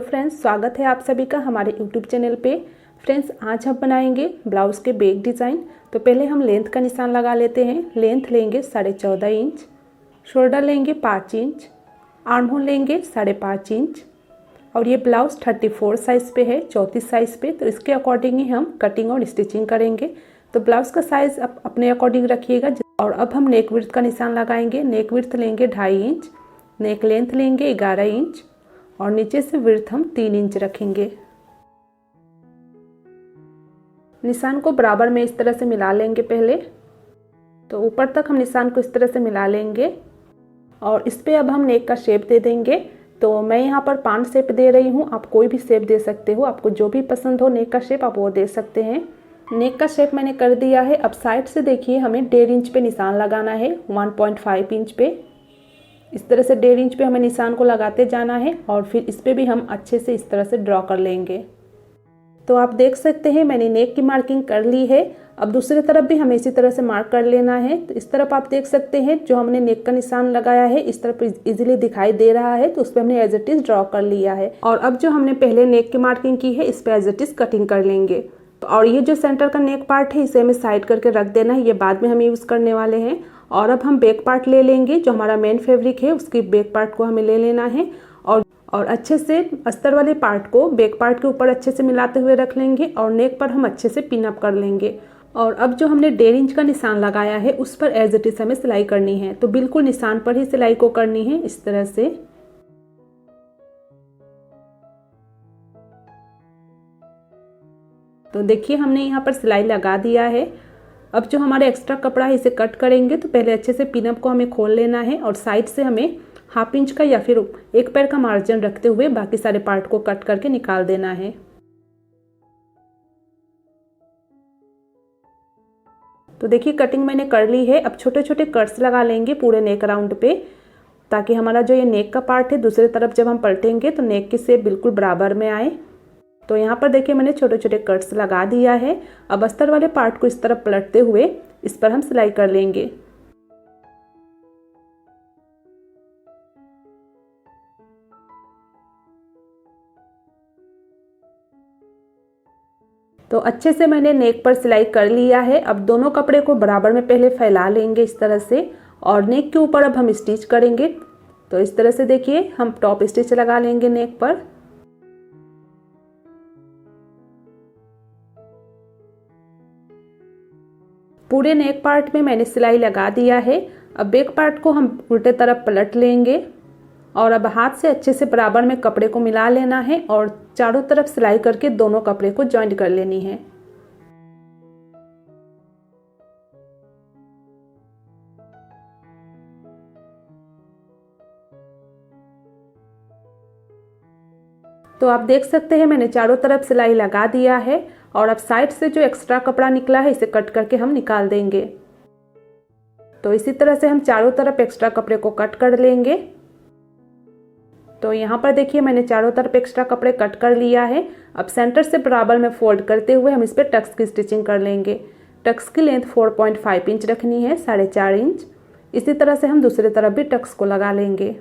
Friends, स्वागत है आप सभी का हमारे यूट्यूब चैनल पे। फ्रेंड्स, आज हम बनाएंगे ब्लाउज़ के बैक डिज़ाइन। तो पहले हम लेंथ का निशान लगा लेते हैं। लेंथ लेंगे 14.5 इंच, शोल्डर लेंगे 5 इंच, आर्म होल लेंगे 5.5 इंच। और ये ब्लाउज़ 34 साइज़ पे है, 34 साइज़ पे। तो इसके अकॉर्डिंग ही हम कटिंग और स्टिचिंग करेंगे। तो ब्लाउज़ का साइज़ आप अपने अकॉर्डिंग रखिएगा। और अब हम नेक विड्थ का निशान लगाएंगे। नेक विड्थ लेंगे 2.5 इंच, नेक लेंथ लेंगे 11 इंच और नीचे से विड्थ हम 3 इंच रखेंगे। निशान को बराबर में इस तरह से मिला लेंगे पहले। तो ऊपर तक हम निशान को इस तरह से मिला लेंगे और इस पे अब हम नेक का शेप दे देंगे। तो मैं यहाँ पर 5 शेप दे रही हूँ, आप कोई भी शेप दे सकते हो। आपको जो भी पसंद हो नेक का शेप आप वो दे सकते हैं। नेक का शेप मैंने कर दिया है। अब साइड से देखिए हमें 1.5 इंच पे निशान लगाना है, 1.5 इंच पे। इस तरह से 1.5 इंच पे हमें निशान को लगाते जाना है और फिर इस पे भी हम अच्छे से इस तरह से ड्रॉ कर लेंगे। तो आप देख सकते हैं मैंने नेक की मार्किंग कर ली है। अब दूसरी तरफ भी हमें इसी तरह से मार्क कर लेना है। तो इस तरफ आप देख सकते हैं जो हमने नेक का निशान लगाया है इस तरफ इजीली दिखाई दे रहा है। तो उस पर हमने एज इट इज ड्रॉ कर लिया है। और अब जो हमने पहले नेक की मार्किंग की है इस पर एज इट इज कटिंग कर लेंगे। और ये जो सेंटर का नेक पार्ट है इसे हमें साइड करके रख देना है, ये बाद में हम यूज़ करने वाले हैं। और अब हम बैक पार्ट ले लेंगे, जो हमारा मेन फैब्रिक है उसकी बैक पार्ट को हमें ले लेना है और अच्छे से अस्तर वाले पार्ट को बैक पार्ट के ऊपर अच्छे से मिलाते हुए रख लेंगे और नेक पर हम अच्छे से पिन अप कर लेंगे। और अब जो हमने 1.5 इंच का निशान लगाया है उस पर एज इट इज हमें सिलाई करनी है। तो बिल्कुल निशान पर ही सिलाई को करनी है इस तरह से। तो देखिए हमने यहाँ पर सिलाई लगा दिया है। अब जो हमारे एक्स्ट्रा कपड़ा है इसे कट करेंगे। तो पहले अच्छे से पिनअप को हमें खोल लेना है और साइड से हमें 1/2 इंच का या फिर 1 पैर का मार्जिन रखते हुए बाकी सारे पार्ट को कट करके निकाल देना है। तो देखिए कटिंग मैंने कर ली है। अब छोटे छोटे कट्स लगा लेंगे पूरे नेक राउंड पे, ताकि हमारा जो ये नेक का पार्ट है दूसरी तरफ जब हम पलटेंगे तो नेक की शेप बिल्कुल बराबर में आए। तो यहाँ पर देखिए मैंने छोटे छोटे कट्स लगा दिया है। अब अस्तर वाले पार्ट को इस तरफ पलटते हुए इस पर हम सिलाई कर लेंगे। तो अच्छे से मैंने नेक पर सिलाई कर लिया है। अब दोनों कपड़े को बराबर में पहले फैला लेंगे इस तरह से और नेक के ऊपर अब हम स्टिच करेंगे। तो इस तरह से देखिए हम टॉप स्टिच लगा लेंगे नेक पर। पूरे नेक पार्ट में मैंने सिलाई लगा दिया है। अब बैक पार्ट को हम उल्टे तरफ पलट लेंगे और अब हाथ से अच्छे से बराबर में कपड़े को मिला लेना है और चारों तरफ सिलाई करके दोनों कपड़े को जॉइंट कर लेनी है। तो आप देख सकते हैं मैंने चारों तरफ सिलाई लगा दिया है और अब साइड से जो एक्स्ट्रा कपड़ा निकला है इसे कट करके हम निकाल देंगे। तो इसी तरह से हम चारों तरफ एक्स्ट्रा कपड़े को कट कर लेंगे। तो यहाँ पर देखिए मैंने चारों तरफ एक्स्ट्रा कपड़े कट कर लिया है। अब सेंटर से बराबर में फोल्ड करते हुए हम इस पर टक्स की स्टिचिंग कर लेंगे। टक्स की लेंथ 4.5 इंच रखनी है, 4.5 इंच। इसी तरह से हम दूसरी तरफ भी टक्स को लगा लेंगे।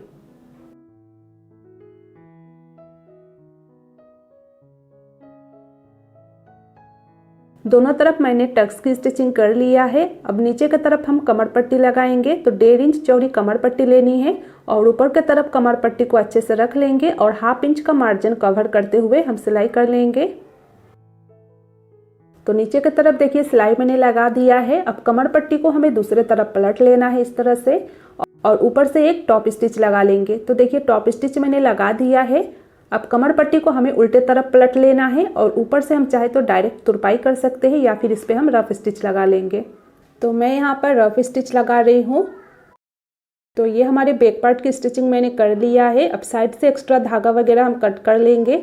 दोनों तरफ मैंने टक्स की स्टिचिंग कर लिया है। अब नीचे की तरफ हम कमर पट्टी लगाएंगे। तो 1.5 इंच चौड़ी कमर पट्टी लेनी है और ऊपर की तरफ कमर पट्टी को अच्छे से रख लेंगे और 1/2 इंच का मार्जिन कवर करते हुए हम सिलाई कर लेंगे। तो नीचे की तरफ देखिए सिलाई मैंने लगा दिया है। अब कमर पट्टी को हमें दूसरे तरफ पलट लेना है इस तरह से और ऊपर से एक टॉप स्टिच लगा लेंगे। तो देखिए टॉप स्टिच मैंने लगा दिया है। अब कमर पट्टी को हमें उल्टे तरफ पलट लेना है और ऊपर से हम चाहे तो डायरेक्ट तुरपाई कर सकते हैं या फिर इस पे हम रफ स्टिच लगा लेंगे। तो मैं यहाँ पर रफ स्टिच लगा रही हूँ। तो ये हमारे बैक पार्ट की स्टिचिंग मैंने कर लिया है। अब साइड से एक्स्ट्रा धागा वगैरह हम कट कर लेंगे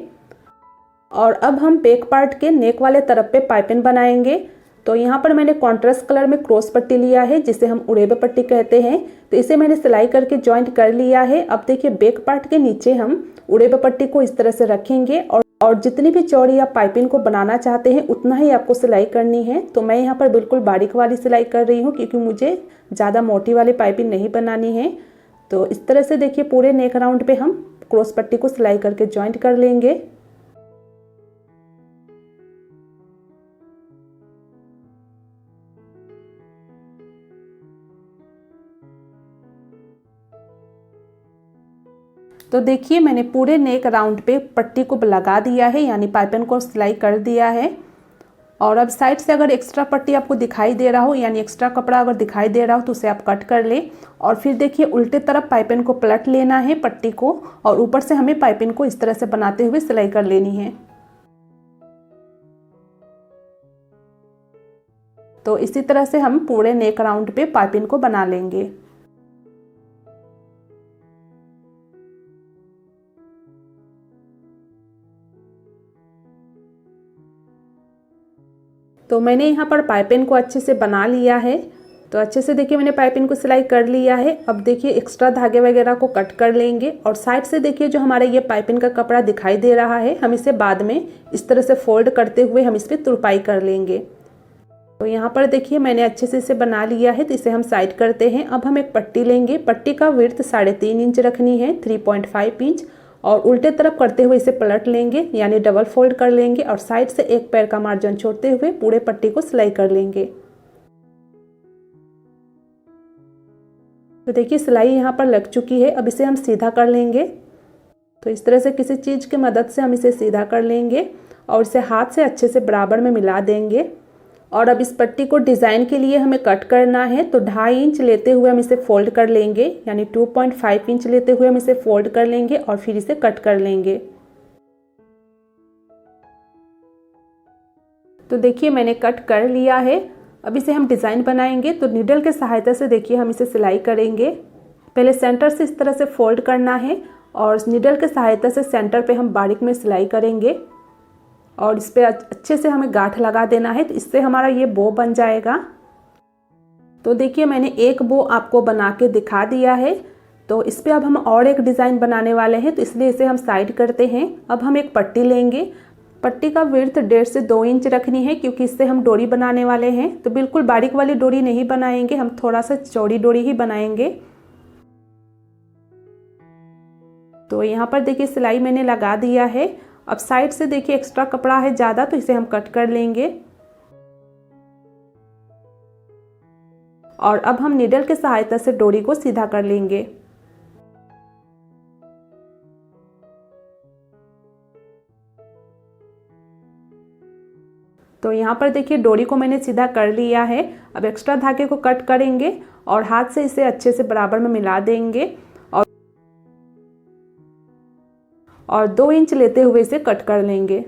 और अब हम बैक पार्ट के नेक वाले तरफ पे पाइपिंग बनाएंगे। तो यहाँ पर मैंने कॉन्ट्रास्ट कलर में क्रॉस पट्टी लिया है जिसे हम उड़ेबे पट्टी कहते हैं। तो इसे मैंने सिलाई करके जॉइंट कर लिया है। अब देखिए बैक पार्ट के नीचे हम उड़ेबे पट्टी को इस तरह से रखेंगे और जितनी भी चौड़ी आप पाइपिंग को बनाना चाहते हैं उतना ही आपको सिलाई करनी है। तो मैं यहाँ पर बिल्कुल बारीक वाली सिलाई कर रही हूँ क्योंकि मुझे ज़्यादा मोटी वाली पाइपिंग नहीं बनानी है। तो इस तरह से देखिए पूरे नेक राउंड पे हम क्रॉस पट्टी को सिलाई करके जॉइंट कर लेंगे। तो देखिए मैंने पूरे नेक राउंड पे पट्टी को लगा दिया है, यानी पाइपिंग को सिलाई कर दिया है। और अब साइड से अगर एक्स्ट्रा पट्टी आपको दिखाई दे रहा हो, यानी एक्स्ट्रा कपड़ा अगर दिखाई दे रहा हो तो उसे आप कट कर ले। और फिर देखिए उल्टे तरफ पाइपिंग को पलट लेना है पट्टी को, और ऊपर से हमें पाइपिंग को इस तरह से बनाते हुए सिलाई कर लेनी है। तो इसी तरह से हम पूरे नेक राउंड पे पाइपिंग को बना लेंगे। तो मैंने यहाँ पर पाइपिंग को अच्छे से बना लिया है। तो अच्छे से देखिए मैंने पाइपिंग को सिलाई कर लिया है। अब देखिए एक्स्ट्रा धागे वगैरह को कट कर लेंगे, और साइड से देखिए जो हमारा ये पाइपिंग का कपड़ा दिखाई दे रहा है, हम इसे बाद में इस तरह से फोल्ड करते हुए हम इस पर तुरपाई कर लेंगे। तो यहाँ पर देखिए मैंने अच्छे से इसे बना लिया है, तो इसे हम साइड करते हैं। अब हम एक पट्टी लेंगे। पट्टी का विड्थ 3.5 इंच रखनी है, 3.5 इंच, और उल्टे तरफ करते हुए इसे पलट लेंगे, यानी डबल फोल्ड कर लेंगे, और साइड से एक पैर का मार्जिन छोड़ते हुए पूरे पट्टी को सिलाई कर लेंगे। तो देखिए सिलाई यहाँ पर लग चुकी है। अब इसे हम सीधा कर लेंगे। तो इस तरह से किसी चीज़ की मदद से हम इसे सीधा कर लेंगे और इसे हाथ से अच्छे से बराबर में मिला देंगे। और अब इस पट्टी को डिज़ाइन के लिए हमें कट करना है, तो 2.5 इंच लेते हुए हम इसे फोल्ड कर लेंगे, यानी 2.5 इंच लेते हुए हम इसे फोल्ड कर लेंगे और फिर इसे कट कर लेंगे। तो देखिए मैंने कट कर लिया है। अब इसे हम डिज़ाइन बनाएंगे। तो नीडल के सहायता से देखिए हम इसे सिलाई करेंगे। पहले सेंटर से इस तरह से फोल्ड करना है, और नीडल के सहायता से सेंटर पे हम बारीक में सिलाई करेंगे, और इस पर अच्छे से हमें गांठ लगा देना है। तो इससे हमारा ये बो बन जाएगा। तो देखिए मैंने एक बो आपको बना के दिखा दिया है। तो इस पर अब हम और एक डिज़ाइन बनाने वाले हैं, तो इसलिए इसे हम साइड करते हैं। अब हम एक पट्टी लेंगे। पट्टी का विड्थ 1.5 से 2 इंच रखनी है, क्योंकि इससे हम डोरी बनाने वाले हैं। तो बिल्कुल बारीक वाली डोरी नहीं बनाएंगे, हम थोड़ा सा चौड़ी डोरी ही बनाएंगे। तो यहाँ पर देखिए सिलाई मैंने लगा दिया है। अब साइड से देखिए एक्स्ट्रा कपड़ा है ज़्यादा, तो इसे हम कट कर लेंगे। और अब हम नीडल के सहायता से डोरी को सीधा कर लेंगे। तो यहाँ पर देखिए डोरी को मैंने सीधा कर लिया है। अब एक्स्ट्रा धागे को कट करेंगे और हाथ से इसे अच्छे से बराबर में मिला देंगे, और 2 इंच लेते हुए इसे कट कर लेंगे।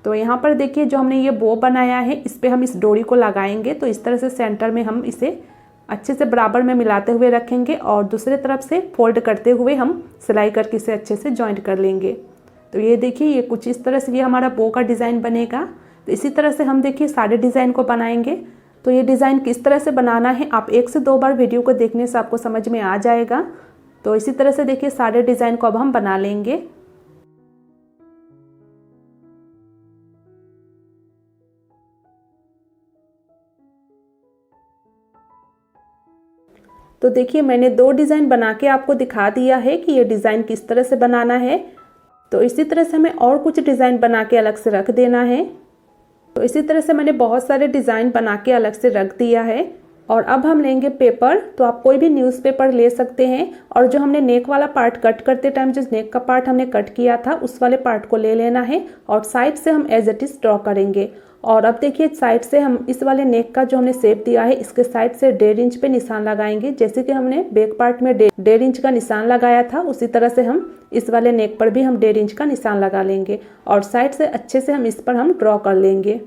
तो यहाँ पर देखिए जो हमने ये बो बनाया है, इस पे हम इस डोरी को लगाएंगे। तो इस तरह से सेंटर में हम इसे अच्छे से बराबर में मिलाते हुए रखेंगे, और दूसरे तरफ से फोल्ड करते हुए हम सिलाई करके इसे अच्छे से जॉइंट कर लेंगे। तो ये देखिए ये कुछ इस तरह से ये हमारा बो का डिज़ाइन बनेगा। तो इसी तरह से हम देखिए सारे डिज़ाइन को बनाएंगे। तो ये डिज़ाइन किस तरह से बनाना है, आप 1 से 2 बार वीडियो को देखने से आपको समझ में आ जाएगा। तो इसी तरह से देखिए सारे डिज़ाइन को अब हम बना लेंगे। तो देखिए मैंने 2 डिज़ाइन बना के आपको दिखा दिया है कि ये डिज़ाइन किस तरह से बनाना है। तो इसी तरह से हमें और कुछ डिज़ाइन बना के अलग से रख देना है। तो इसी तरह से मैंने बहुत सारे डिज़ाइन बना के अलग से रख दिया है। और अब हम लेंगे पेपर। तो आप कोई भी न्यूज़पेपर ले सकते हैं, और जो हमने नेक वाला पार्ट कट करते टाइम जिस नेक का पार्ट हमने कट किया था उस वाले पार्ट को ले लेना है, और साइड से हम एज इट इज़ ड्रॉ करेंगे। और अब देखिए साइड से हम इस वाले नेक का जो हमने शेप दिया है, इसके साइड से 1.5 इंच पे निशान लगाएंगे। जैसे कि हमने बैक पार्ट में 1.5 इंच का निशान लगाया था, उसी तरह से हम इस वाले नेक पर भी हम 1.5 इंच का निशान लगा लेंगे, और साइड से अच्छे से हम इस पर हम ड्रॉ कर लेंगे।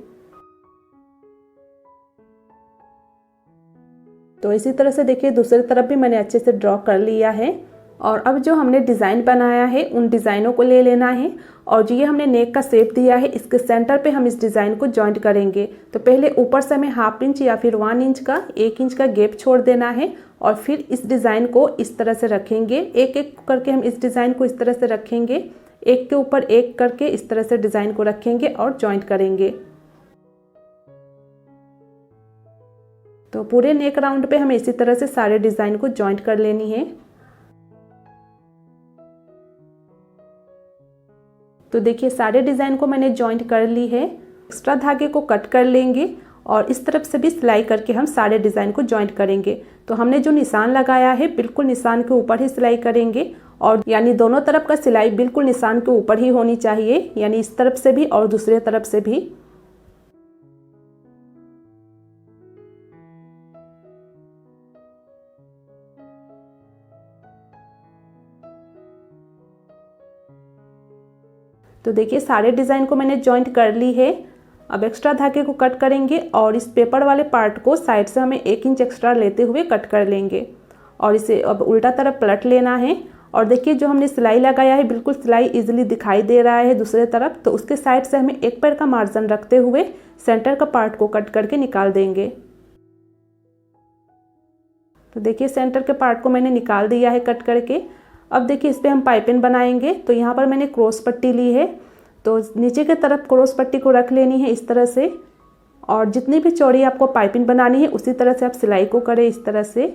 तो इसी तरह से देखिए दूसरी तरफ भी मैंने अच्छे से ड्रॉ कर लिया है। और अब जो हमने डिज़ाइन बनाया है उन डिज़ाइनों को ले लेना है, और जो ये हमने नेक का शेप दिया है इसके सेंटर पे हम इस डिज़ाइन को जॉइंट करेंगे। तो पहले ऊपर से हमें 1/2 इंच या फिर 1 इंच का 1 इंच का गैप छोड़ देना है, और फिर इस डिज़ाइन को इस तरह से रखेंगे। एक एक करके हम इस डिज़ाइन को इस तरह से रखेंगे, एक के ऊपर एक करके इस तरह से डिज़ाइन को रखेंगे और जॉइंट करेंगे। तो पूरे नेक राउंड पे हमें इसी तरह से सारे डिज़ाइन को जॉइंट कर लेनी है। तो देखिए सारे डिज़ाइन को मैंने जॉइंट कर ली है। एक्स्ट्रा धागे को कट कर लेंगे और इस तरफ से भी सिलाई करके हम सारे डिज़ाइन को जॉइंट करेंगे। तो हमने जो निशान लगाया है बिल्कुल निशान के ऊपर ही सिलाई करेंगे, और यानी दोनों तरफ का सिलाई बिल्कुल निशान के ऊपर ही होनी चाहिए, यानी इस तरफ से भी और दूसरे तरफ से भी। तो देखिए सारे डिज़ाइन को मैंने जॉइंट कर ली है। अब एक्स्ट्रा धागे को कट करेंगे और इस पेपर वाले पार्ट को साइड से हमें 1 इंच एक्स्ट्रा लेते हुए कट कर लेंगे और इसे अब उल्टा तरफ पलट लेना है। और देखिए जो हमने सिलाई लगाया है बिल्कुल सिलाई इजीली दिखाई दे रहा है दूसरे तरफ, तो उसके साइड से हमें 1 पैर का मार्जिन रखते हुए सेंटर का पार्ट को कट करके निकाल देंगे। तो देखिए सेंटर के पार्ट को मैंने निकाल दिया है कट करके। अब देखिए इस पर हम पाइपिंग बनाएंगे। तो यहाँ पर मैंने क्रॉस पट्टी ली है, तो नीचे की तरफ क्रॉस पट्टी को रख लेनी है इस तरह से, और जितनी भी चौड़ी आपको पाइपिंग बनानी है उसी तरह से आप सिलाई को करें इस तरह से।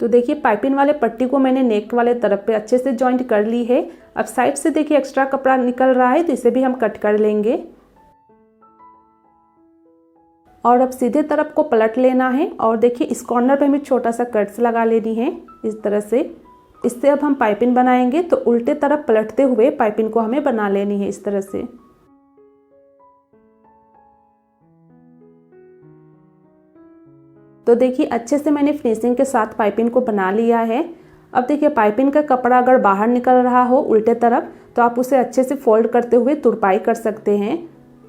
तो देखिए पाइपिंग वाले पट्टी को मैंने नेक वाले तरफ पे अच्छे से जॉइंट कर ली है। अब साइड से देखिए एक्स्ट्रा कपड़ा निकल रहा है, तो इसे भी हम कट कर लेंगे और अब सीधे तरफ को पलट लेना है। और देखिए इस कॉर्नर पे हमें छोटा सा कट्स लगा लेनी है इस तरह से। इससे अब हम पाइपिंग बनाएंगे, तो उल्टे तरफ पलटते हुए पाइपिंग को हमें बना लेनी है इस तरह से। तो देखिए अच्छे से मैंने फिनिशिंग के साथ पाइपिंग को बना लिया है। अब देखिए पाइपिंग का कपड़ा अगर बाहर निकल रहा हो उल्टे तरफ, तो आप उसे अच्छे से फोल्ड करते हुए तुरपाई कर सकते हैं।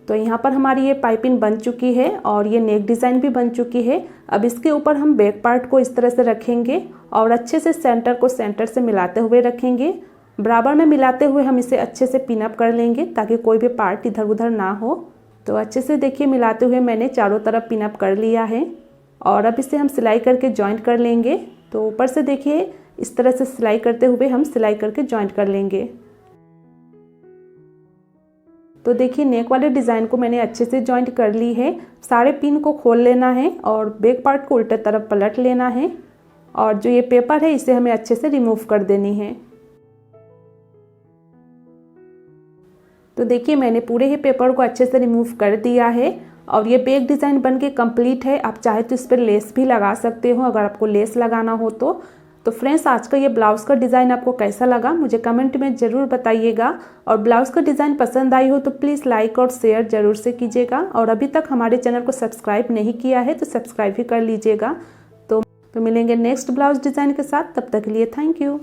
तो यहाँ पर हमारी ये पाइपिंग बन चुकी है और ये नेक डिज़ाइन भी बन चुकी है। अब इसके ऊपर हम बैक पार्ट को इस तरह से रखेंगे और अच्छे से सेंटर को सेंटर से मिलाते हुए रखेंगे। बराबर में मिलाते हुए हम इसे अच्छे से पिन अप कर लेंगे ताकि कोई भी पार्ट इधर उधर ना हो। तो अच्छे से देखिए मिलाते हुए मैंने चारों तरफ पिन अप कर लिया है और अब इसे हम सिलाई करके जॉइंट कर लेंगे। तो ऊपर से देखिए इस तरह से सिलाई करते हुए हम सिलाई करके जॉइंट कर लेंगे। तो देखिए नेक वाले डिज़ाइन को मैंने अच्छे से जॉइंट कर ली है। सारे पिन को खोल लेना है और बैक पार्ट को उल्टे तरफ पलट लेना है और जो ये पेपर है इसे हमें अच्छे से रिमूव कर देनी है। तो देखिए मैंने पूरे ही पेपर को अच्छे से रिमूव कर दिया है और ये बैक डिज़ाइन बनके कंप्लीट है। आप चाहे तो इस पर लेस भी लगा सकते हो अगर आपको लेस लगाना हो तो। फ्रेंड्स आज का ये ब्लाउज़ का डिज़ाइन आपको कैसा लगा मुझे कमेंट में ज़रूर बताइएगा, और ब्लाउज़ का डिज़ाइन पसंद आई हो तो प्लीज़ लाइक और शेयर ज़रूर से कीजिएगा, और अभी तक हमारे चैनल को सब्सक्राइब नहीं किया है तो सब्सक्राइब भी कर लीजिएगा। तो मिलेंगे नेक्स्ट ब्लाउज़ डिज़ाइन के साथ, तब तक के लिए थैंक यू।